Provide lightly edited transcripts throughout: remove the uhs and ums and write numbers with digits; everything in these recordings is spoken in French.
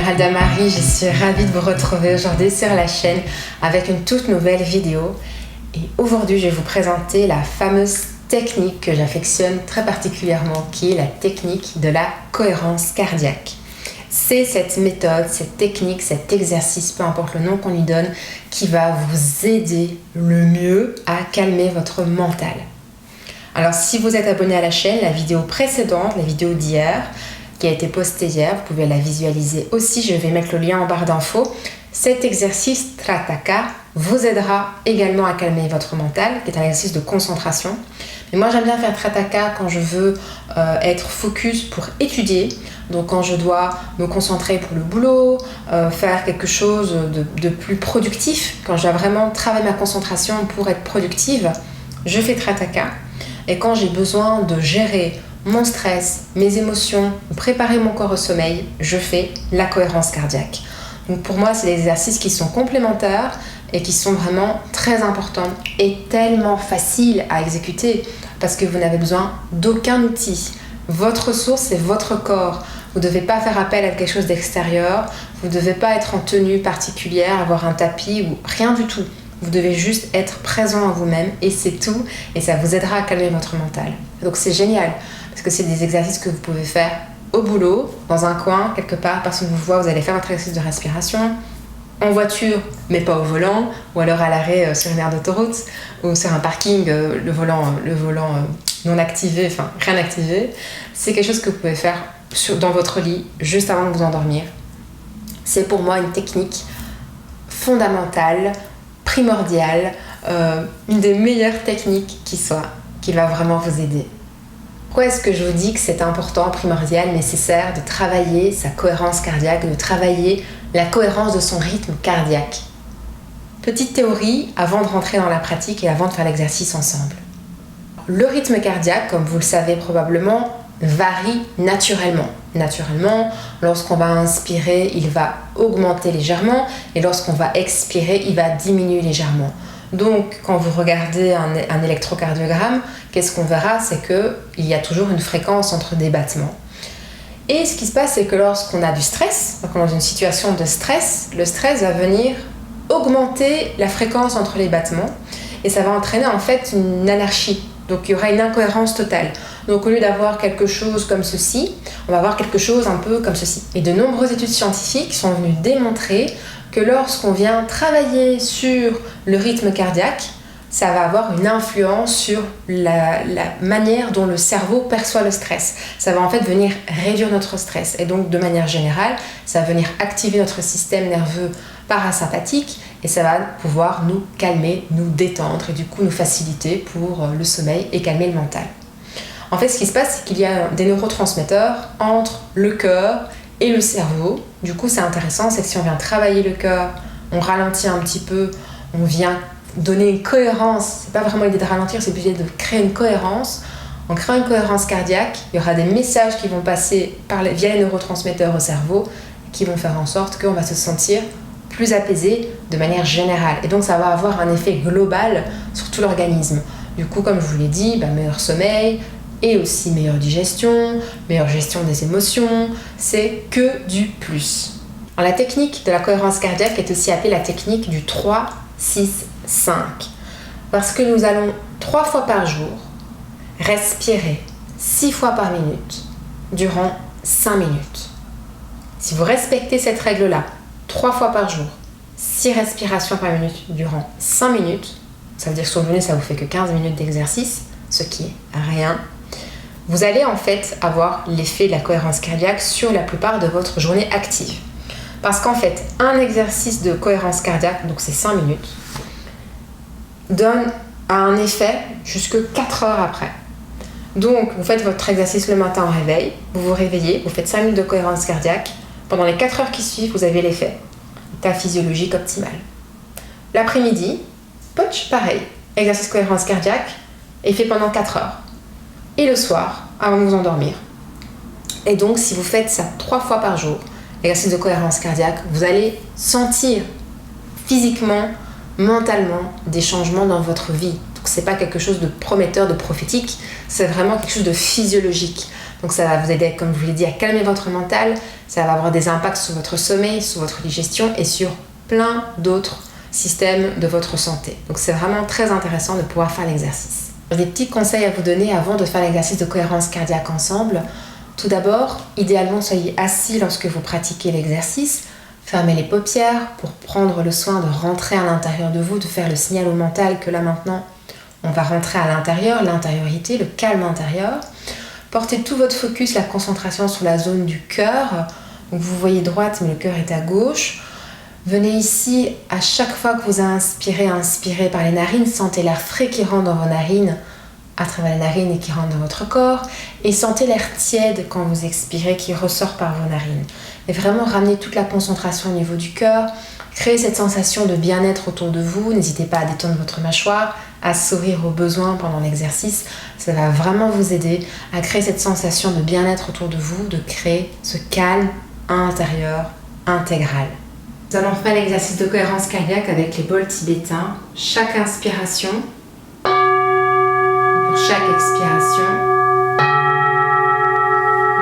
Esmeralda Marie, je suis ravie de vous retrouver aujourd'hui sur la chaîne avec une toute nouvelle vidéo. Et aujourd'hui, je vais vous présenter la fameuse technique que j'affectionne très particulièrement, qui est la technique de la cohérence cardiaque. C'est cette méthode, cette technique, cet exercice, peu importe le nom qu'on lui donne, qui va vous aider le mieux à calmer votre mental. Alors, si vous êtes abonné à la chaîne, la vidéo précédente, la vidéo d'hier, qui a été postée hier, vous pouvez la visualiser aussi, je vais mettre le lien en barre d'infos. Cet exercice Trataka vous aidera également à calmer votre mental, qui est un exercice de concentration. Mais moi j'aime bien faire Trataka quand je veux être focus pour étudier, donc quand je dois me concentrer pour le boulot, faire quelque chose de plus productif, quand je dois vraiment travailler ma concentration pour être productive, je fais Trataka. Et quand j'ai besoin de gérer mon stress, mes émotions, préparer mon corps au sommeil, je fais la cohérence cardiaque. Donc pour moi, c'est des exercices qui sont complémentaires et qui sont vraiment très importants et tellement faciles à exécuter parce que vous n'avez besoin d'aucun outil. Votre ressource, c'est votre corps. Vous ne devez pas faire appel à quelque chose d'extérieur, vous ne devez pas être en tenue particulière, avoir un tapis ou rien du tout. Vous devez juste être présent à vous-même et c'est tout, et ça vous aidera à calmer votre mental. Donc c'est génial, parce que c'est des exercices que vous pouvez faire au boulot, dans un coin, quelque part, personne ne vous voit, vous allez faire votre exercice de respiration, en voiture, mais pas au volant, ou alors à l'arrêt sur une aire d'autoroute, ou sur un parking, le volant non activé, enfin rien activé. C'est quelque chose que vous pouvez faire dans votre lit, juste avant de vous endormir. C'est pour moi une technique fondamentale, primordiale, une des meilleures techniques qui va vraiment vous aider. Pourquoi est-ce que je vous dis que c'est important, primordial, nécessaire de travailler sa cohérence cardiaque, de travailler la cohérence de son rythme cardiaque? Petite théorie avant de rentrer dans la pratique et avant de faire l'exercice ensemble. Le rythme cardiaque, comme vous le savez probablement, varie naturellement. Naturellement, lorsqu'on va inspirer, il va augmenter légèrement et lorsqu'on va expirer, il va diminuer légèrement. Donc, quand vous regardez un électrocardiogramme, qu'est-ce qu'on verra? C'est qu'il y a toujours une fréquence entre des battements. Et ce qui se passe, c'est que lorsqu'on a du stress, donc dans une situation de stress, le stress va venir augmenter la fréquence entre les battements et ça va entraîner en fait une anarchie. Donc il y aura une incohérence totale. Donc au lieu d'avoir quelque chose comme ceci, on va avoir quelque chose un peu comme ceci. Et de nombreuses études scientifiques sont venues démontrer que lorsqu'on vient travailler sur le rythme cardiaque, ça va avoir une influence sur la manière dont le cerveau perçoit le stress. Ça va en fait venir réduire notre stress. Et donc de manière générale, ça va venir activer notre système nerveux parasympathique et ça va pouvoir nous calmer, nous détendre et du coup nous faciliter pour le sommeil et calmer le mental. En fait, ce qui se passe, c'est qu'il y a des neurotransmetteurs entre le cœur et le cerveau. Du coup, c'est intéressant, c'est que si on vient travailler le cœur, on ralentit un petit peu, on vient donner une cohérence. C'est pas vraiment l'idée de ralentir, c'est plutôt de créer une cohérence. En créant une cohérence cardiaque, il y aura des messages qui vont passer via les neurotransmetteurs au cerveau qui vont faire en sorte qu'on va se sentir plus apaisé de manière générale. Et donc, ça va avoir un effet global sur tout l'organisme. Du coup, comme je vous l'ai dit, meilleur sommeil et aussi meilleure digestion, meilleure gestion des émotions, c'est que du plus. Alors, la technique de la cohérence cardiaque est aussi appelée la technique du 3, 6, 5. Parce que nous allons 3 fois par jour respirer 6 fois par minute durant 5 minutes. Si vous respectez cette règle-là, 3 fois par jour, 6 respirations par minute durant 5 minutes, ça veut dire que sur une journée, ça vous fait que 15 minutes d'exercice, ce qui est rien. Vous allez en fait avoir l'effet de la cohérence cardiaque sur la plupart de votre journée active. Parce qu'en fait, un exercice de cohérence cardiaque, donc c'est 5 minutes, donne un effet jusque 4 heures après. Donc, vous faites votre exercice le matin au réveil, vous vous réveillez, vous faites 5 minutes de cohérence cardiaque. Pendant les 4 heures qui suivent, vous avez l'effet. État physiologique optimal. L'après-midi, pareil. Exercice cohérence cardiaque est fait pendant 4 heures. Et le soir, avant de vous endormir. Et donc, si vous faites ça 3 fois par jour, l'exercice de cohérence cardiaque, vous allez sentir physiquement, mentalement, des changements dans votre vie. Donc c'est pas quelque chose de prometteur, de prophétique, c'est vraiment quelque chose de physiologique. Donc ça va vous aider, comme je vous l'ai dit, à calmer votre mental, ça va avoir des impacts sur votre sommeil, sur votre digestion et sur plein d'autres systèmes de votre santé. Donc c'est vraiment très intéressant de pouvoir faire l'exercice. J'ai des petits conseils à vous donner avant de faire l'exercice de cohérence cardiaque ensemble. Tout d'abord, idéalement, soyez assis lorsque vous pratiquez l'exercice. Fermez les paupières pour prendre le soin de rentrer à l'intérieur de vous, de faire le signal au mental que là maintenant, on va rentrer à l'intérieur, l'intériorité, le calme intérieur. Portez tout votre focus, la concentration sur la zone du cœur. Donc vous voyez droite, mais le cœur est à gauche. Venez ici, à chaque fois que vous inspirez par les narines, sentez l'air frais qui rentre dans vos narines, à travers les narines et qui rentre dans votre corps. Et sentez l'air tiède quand vous expirez qui ressort par vos narines. Et vraiment ramenez toute la concentration au niveau du cœur. Créez cette sensation de bien-être autour de vous. N'hésitez pas à détendre votre mâchoire, à sourire au besoin pendant l'exercice. Ça va vraiment vous aider à créer cette sensation de bien-être autour de vous, de créer ce calme intérieur intégral. Nous allons faire l'exercice de cohérence cardiaque avec les bols tibétains. Chaque inspiration, pour chaque expiration.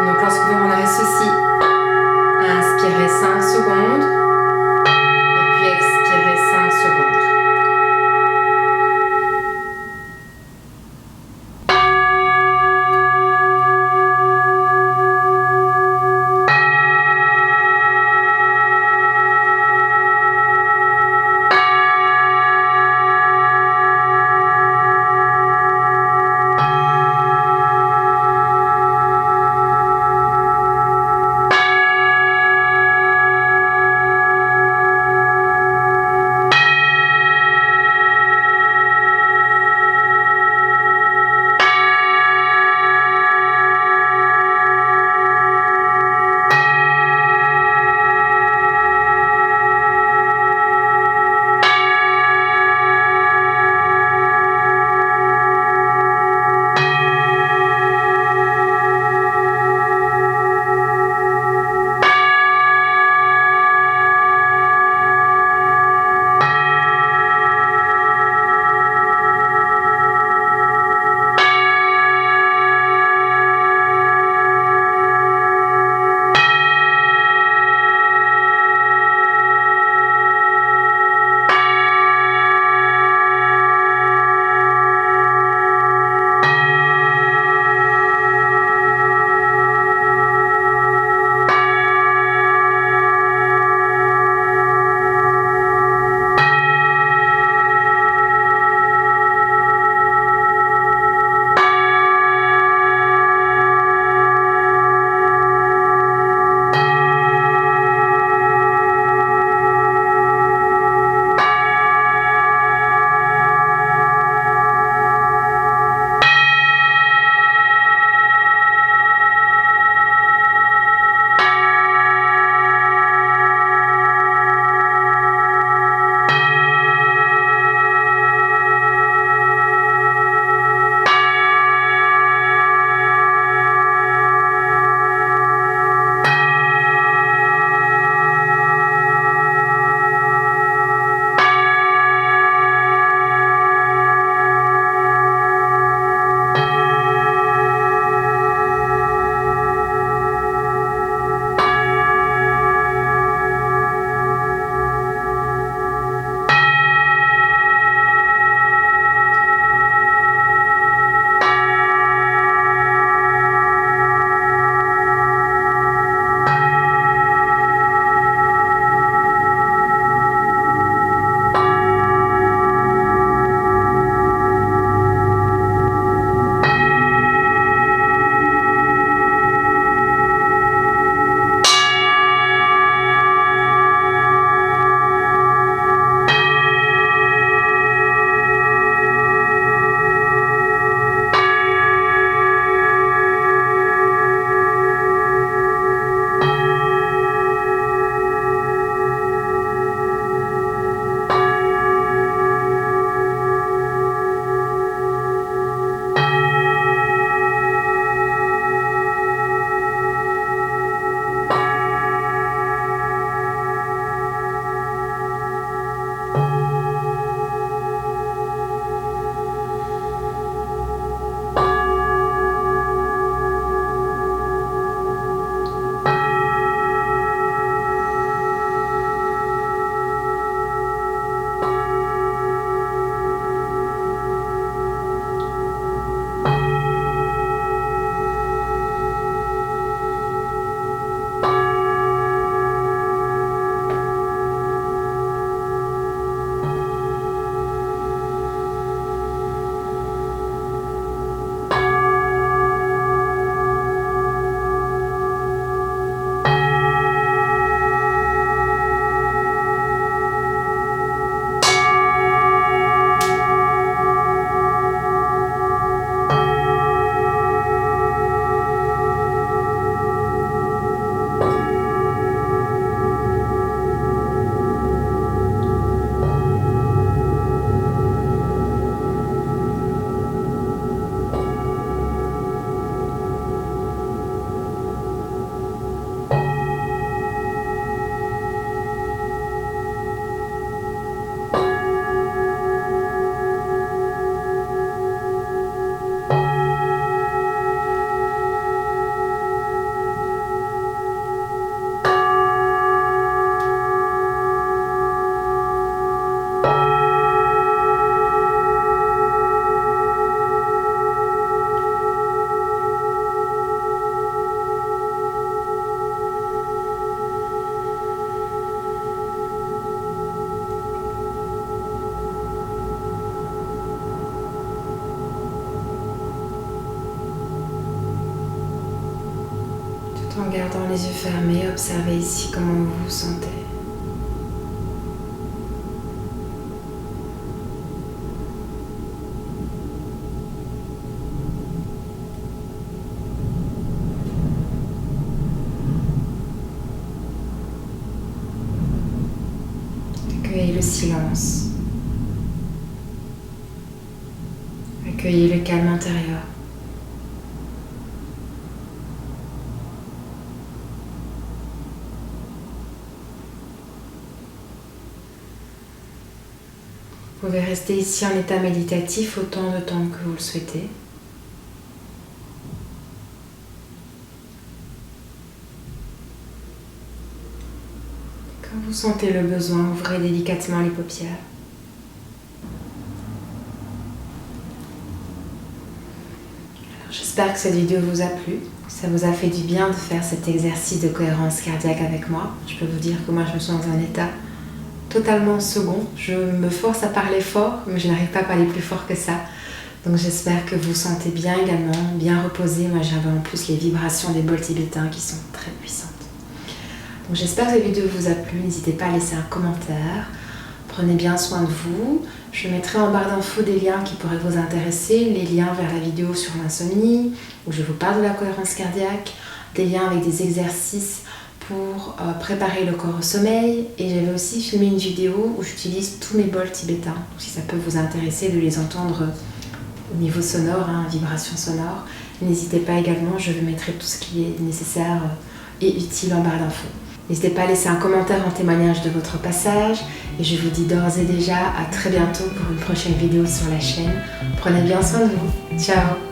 Donc lorsque vous rendrez ceci, inspirez 5 secondes et puis expirez 5 secondes. En gardant les yeux fermés, observez ici comment vous vous sentez. Accueillez le silence. Accueillez le calme intérieur. Vous pouvez rester ici en état méditatif autant de temps que vous le souhaitez. Quand vous sentez le besoin, ouvrez délicatement les paupières. J'espère que cette vidéo vous a plu, que ça vous a fait du bien de faire cet exercice de cohérence cardiaque avec moi. Je peux vous dire que moi je me sens dans un état totalement second. Je me force à parler fort, mais je n'arrive pas à parler plus fort que ça. Donc j'espère que vous sentez bien également, bien reposé. Moi j'avais en plus les vibrations des bols tibétains qui sont très puissantes. Donc j'espère que cette vidéo vous a plu. N'hésitez pas à laisser un commentaire. Prenez bien soin de vous. Je mettrai en barre d'infos des liens qui pourraient vous intéresser, les liens vers la vidéo sur l'insomnie, où je vous parle de la cohérence cardiaque, des liens avec des exercices pour préparer le corps au sommeil. Et j'avais aussi filmé une vidéo où j'utilise tous mes bols tibétains. Donc si ça peut vous intéresser de les entendre au niveau sonore, vibration sonore, n'hésitez pas également, je vous mettrai tout ce qui est nécessaire et utile en barre d'infos. N'hésitez pas à laisser un commentaire en témoignage de votre passage et je vous dis d'ores et déjà à très bientôt pour une prochaine vidéo sur la chaîne. Prenez bien soin de vous. Ciao!